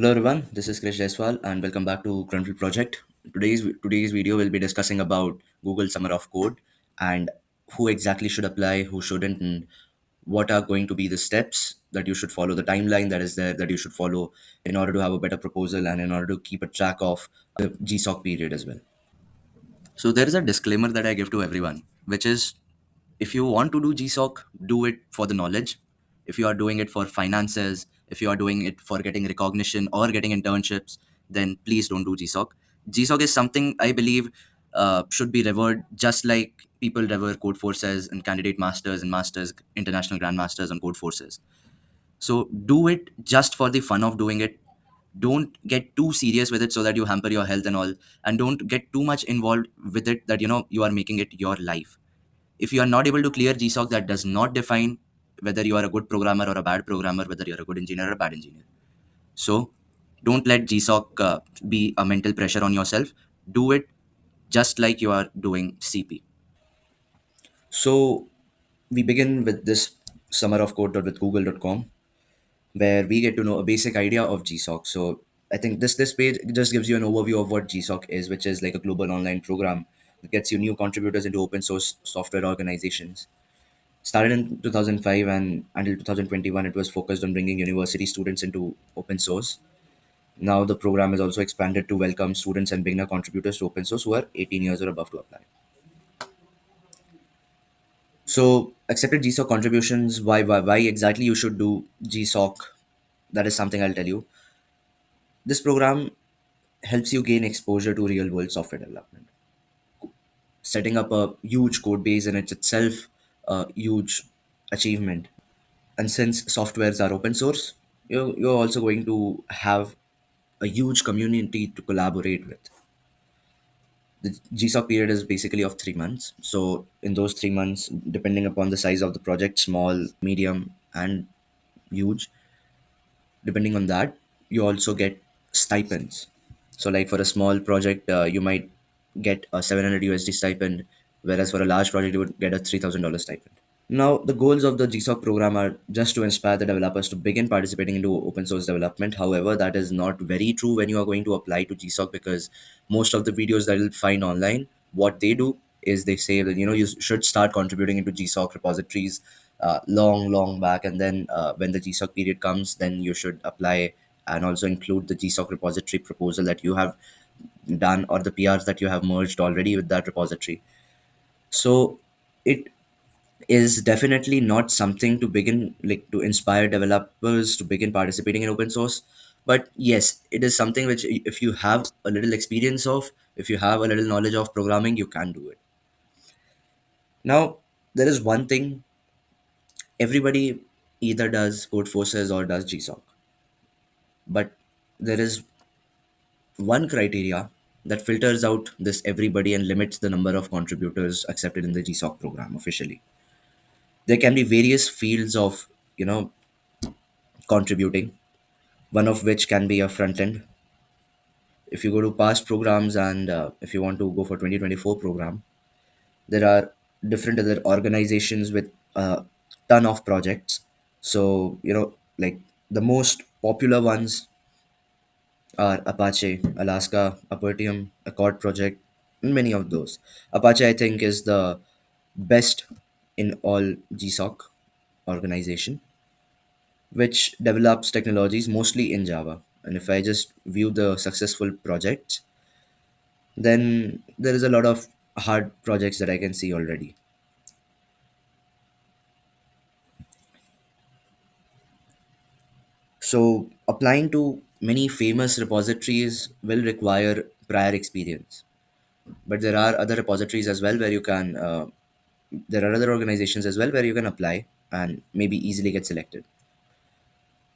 Hello everyone, this is Krish Jaiswal and welcome back to Grunfeld Project. Today's video will be discussing about Google Summer of Code and who exactly should apply, who shouldn't, and what are going to be the steps that you should follow, the timeline that is there that you should follow in order to have a better proposal and in order to keep a track of the GSoC period as well. So there is a disclaimer that I give to everyone, which is if you want to do GSoC, do it for the knowledge. If you are doing it for finances, if you are doing it for getting recognition or getting internships, then please don't do GSoC. GSoC is something I believe should be revered just like people revere code forces and candidate masters and masters, international grandmasters on code forces. So do it just for the fun of doing it. Don't get too serious with it so that you hamper your health and all, and don't get too much involved with it that you are making it your life. If you are not able to clear GSoC, that does not define whether you are a good programmer or a bad programmer, whether you're a good engineer or a bad engineer. So don't let GSoC be a mental pressure on yourself. Do it just like you are doing CP. So we begin with this summer of code with google.com, where we get to know a basic idea of GSoC. So I think this page just gives you an overview of what GSoC is, which is like a global online program that gets you new contributors into open source software organizations. Started in 2005 and until 2021, it was focused on bringing university students into open source. Now the program is also expanded to welcome students and beginner contributors to open source who are 18 years or above to apply. So accepted GSoC contributions, why exactly you should do GSoC, that is something I'll tell you. This program helps you gain exposure to real world software development. Setting up a huge code base in it itself a huge achievement. And since softwares are open source, you're also going to have a huge community to collaborate with. The GSoC period is basically of 3 months. So in those 3 months, depending upon the size of the project, small, medium, and huge, depending on that, you also get stipends. So like for a small project, you might get a 700 USD stipend, whereas for a large project, you would get a $3,000 stipend. Now, the goals of the GSoC program are just to inspire the developers to begin participating into open source development. However, that is not very true when you are going to apply to GSoC, because most of the videos that you'll find online, what they do is they say that you should start contributing into GSoC repositories long back, and then when the GSoC period comes, then you should apply and also include the GSoC repository proposal that you have done or the PRs that you have merged already with that repository. So it is definitely not something to begin like to inspire developers to begin participating in open source, but yes, it is something which if you have a little experience of, if you have a little knowledge of programming, you can do it. Now there is one thing everybody either does code forces or does GSoC, but there is one criteria that filters out this everybody and limits the number of contributors accepted in the GSoC program officially. There can be various fields of you know contributing, one of which can be a front end. If you go to past programs and if you want to go for 2024 program, there are different other organizations with a ton of projects. So like the most popular ones are Apache, Alaska, Apertium, Accord Project, and many of those. Apache, I think, is the best in all GSoC organization, which develops technologies mostly in Java. And if I just view the successful projects, then there is a lot of hard projects that I can see already. So applying to many famous repositories will require prior experience. But there are other repositories as well where you can, there are other organizations as well where you can apply and maybe easily get selected.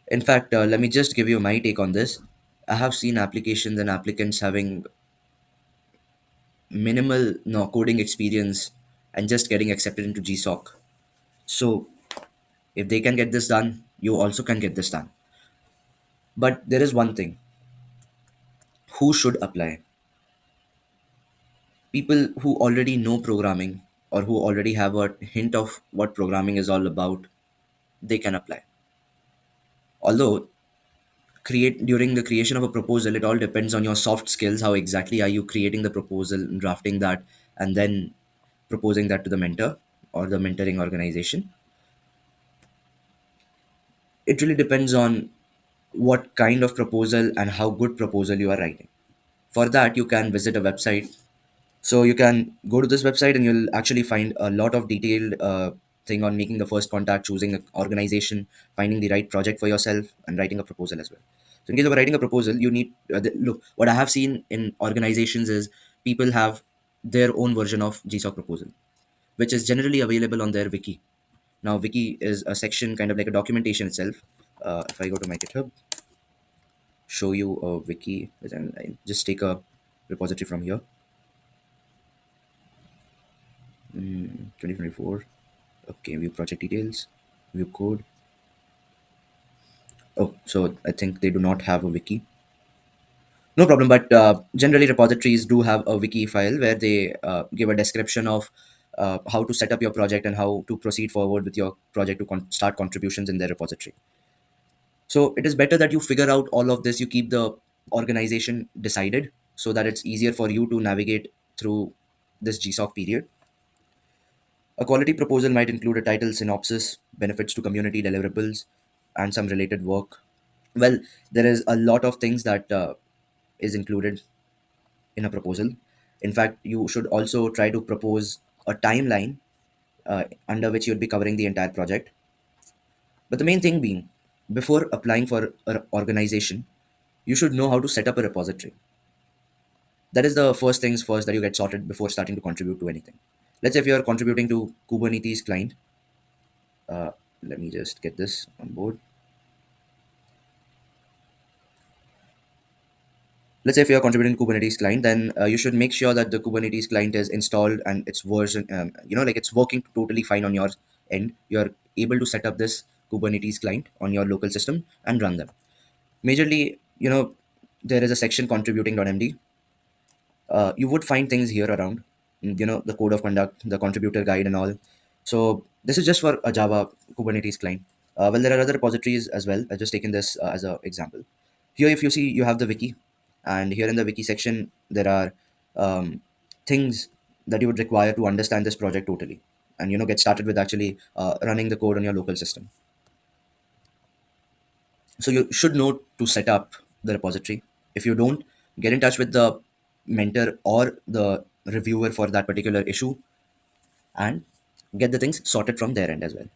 In fact, let me just give you my take on this. I have seen applications and applicants having minimal no coding experience and just getting accepted into GSoC. So if they can get this done, you also can get this done. But there is one thing: who should apply? People who already know programming or who already have a hint of what programming is all about, they can apply. Although create during the creation of a proposal, it all depends on your soft skills. How exactly are you creating the proposal, drafting that, and then proposing that to the mentor or the mentoring organization. It really depends on what kind of proposal and how good proposal you are writing. For that, you can visit a website. So you can go to this website and you'll actually find a lot of detailed thing on making the first contact, choosing an organization, finding the right project for yourself, and writing a proposal as well. So in case of writing a proposal, you need look. What I have seen in organizations is people have their own version of GSoC proposal, which is generally available on their wiki. Now, wiki is a section kind of like a documentation itself. If I go to my GitHub, show you a wiki, and I just take a repository from here. 2024. Okay, view project details, view code. Oh, so I think they do not have a wiki. No problem, but generally repositories do have a wiki file where they give a description of how to set up your project and how to proceed forward with your project to start contributions in their repository. So it is better that you figure out all of this, you keep the organization decided so that it's easier for you to navigate through this GSOC period. A quality proposal might include a title, synopsis, benefits to community, deliverables, and some related work. Well, there is a lot of things that is included in a proposal. In fact, you should also try to propose a timeline under which you'll be covering the entire project. But the main thing being, before applying for an organization, you should know how to set up a repository. That is the first things first that you get sorted before starting to contribute to anything. Let's say if you are contributing to Kubernetes client, uh, let me just get this on board. Let's say if you're contributing to Kubernetes client, then you should make sure that the Kubernetes client is installed and its version, like it's working totally fine on your end. You're able to set up this Kubernetes client on your local system and run them. Majorly, there is a section contributing.md. You would find things here around, the code of conduct, the contributor guide, and all. So this is just for a Java Kubernetes client. Well, there are other repositories as well. I've just taken this as an example. Here, if you see, you have the wiki, and here in the wiki section, there are things that you would require to understand this project totally, and get started with actually running the code on your local system. So you should know to set up the repository. If you don't, get in touch with the mentor or the reviewer for that particular issue and get the things sorted from their end as well.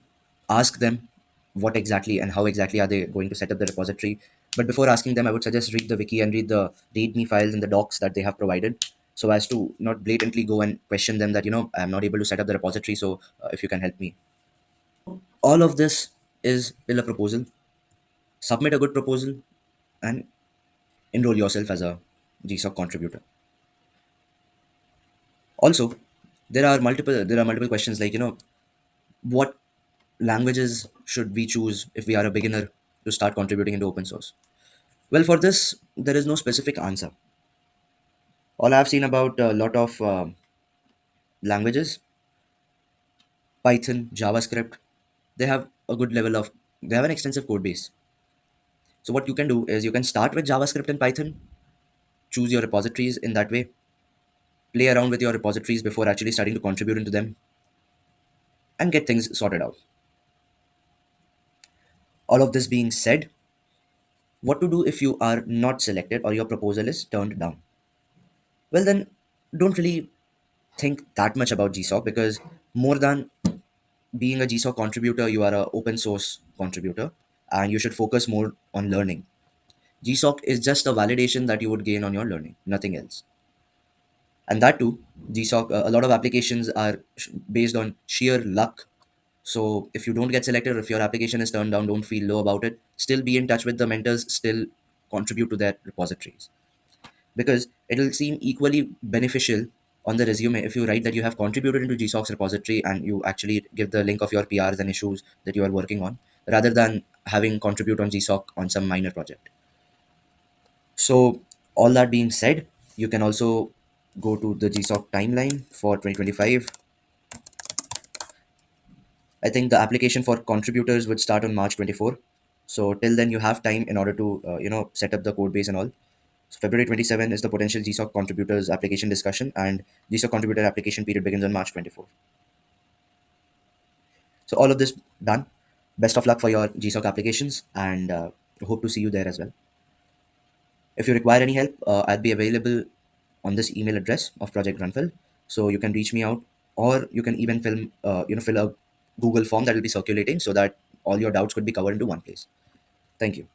Ask them what exactly and how exactly are they going to set up the repository. But before asking them, I would suggest read the wiki and read the readme files and the docs that they have provided, so as to not blatantly go and question them that I'm not able to set up the repository, so if you can help me. All of this is still a proposal. Submit a good proposal and enroll yourself as a GSOC contributor. Also, there are multiple questions like what languages should we choose if we are a beginner to start contributing into open source. Well, for this there is no specific answer. All I've seen about a lot of languages, Python, JavaScript, they have a good level of they have an extensive code base. So what you can do is you can start with JavaScript and Python, choose your repositories in that way, play around with your repositories before actually starting to contribute into them, and get things sorted out. All of this being said, what to do if you are not selected or your proposal is turned down? Well, then don't really think that much about GSOC, because more than being a GSOC contributor, you are a open source contributor and you should focus more on learning. GSOC is just a validation that you would gain on your learning, nothing else. And that too, GSOC, a lot of applications are based on sheer luck. So if you don't get selected or if your application is turned down, don't feel low about it. Still be in touch with the mentors, still contribute to their repositories, because it'll seem equally beneficial on the resume if you write that you have contributed into GSOC's repository and you actually give the link of your PRs and issues that you are working on, rather than having contribute on GSOC on some minor project. So all that being said, you can also go to the GSOC timeline for 2025. I think the application for contributors would start on March 24. So till then, you have time in order to set up the code base and all. So February 27 is the potential GSoC contributors application discussion, and GSoC contributor application period begins on March 24. So all of this done. Best of luck for your GSoC applications, and hope to see you there as well. If you require any help, I'll be available on this email address of Project Grunfeld. So you can reach me out, or you can even fill a Google form that will be circulating so that all your doubts could be covered into one place. Thank you.